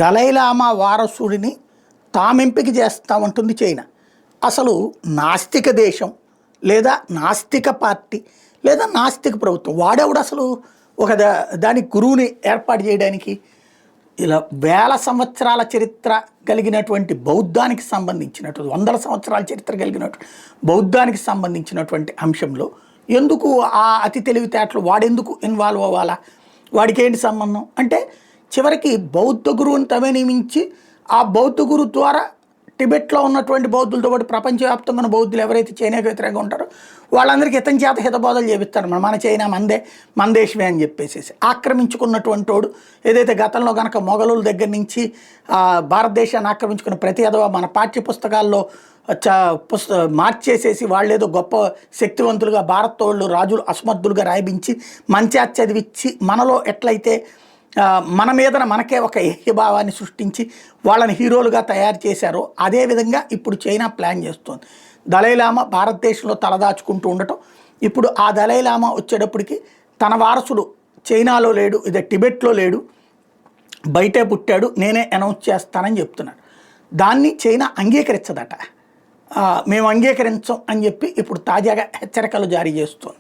Dalai Lama వారసుడిని తామెంపిక చేస్తామంటుంది China. అసలు నాస్తిక దేశం లేదా నాస్తిక పార్టీ లేదా నాస్తిక ప్రభుత్వం వాడేవాడు అసలు ఒక దానికి గురువుని ఏర్పాటు చేయడానికి? ఇలా వేల సంవత్సరాల చరిత్ర కలిగినటువంటి బౌద్ధానికి సంబంధించినటువంటి, వందల సంవత్సరాల చరిత్ర కలిగినటువంటి బౌద్ధానికి సంబంధించినటువంటి అంశంలో ఎందుకు ఆ అతి తెలివితేటలు వాడెందుకు ఇన్వాల్వ్ అవ్వాలా? వాడికి ఏంటి సంబంధం అంటే, చివరికి బౌద్ధ గురువుని తమే నియమించి ఆ బౌద్ధ గురువు ద్వారా టిబెట్లో ఉన్నటువంటి బౌద్ధులతో పాటు ప్రపంచవ్యాప్తంగా ఉన్న బౌద్ధులు ఎవరైతే చైనాకి వ్యతిరేకంగా ఉంటారో వాళ్ళందరికీ ఇతని చేత హితబోధలు చేపిస్తారు. మన చైనా మన దేశమే అని చెప్పేసి ఆక్రమించుకున్నటువంటి వాడు ఏదైతే గతంలో కనుక మొఘలుల దగ్గర నుంచి భారతదేశాన్ని ఆక్రమించుకున్న ప్రతి ఎదవ మన పాఠ్య పుస్తకాల్లో మార్చేసేసి వాళ్ళు ఏదో గొప్ప శక్తివంతులుగా భారతోళ్ళు రాజులు అసమర్థులుగా రాయించి మంచి చదివించి మనలో ఎట్లయితే మన మీదన మనకే ఒక ఏహ్యభావాన్ని సృష్టించి వాళ్ళని హీరోలుగా తయారు చేశారో అదేవిధంగా ఇప్పుడు చైనా ప్లాన్ చేస్తుంది. దలైలామా భారతదేశంలో తలదాచుకుంటూ ఉండటం, ఇప్పుడు ఆ దలైలామా వచ్చేటప్పటికి తన వారసుడు చైనాలో లేడు, ఇదే టిబెట్లో లేడు, బయటే పుట్టాడు, నేనే అనౌన్స్ చేస్తానని చెప్తున్నాడు. దాన్ని చైనా అంగీకరించదట. మేము అంగీకరించం అని చెప్పి ఇప్పుడు తాజాగా హెచ్చరికలు జారీ చేస్తుంది.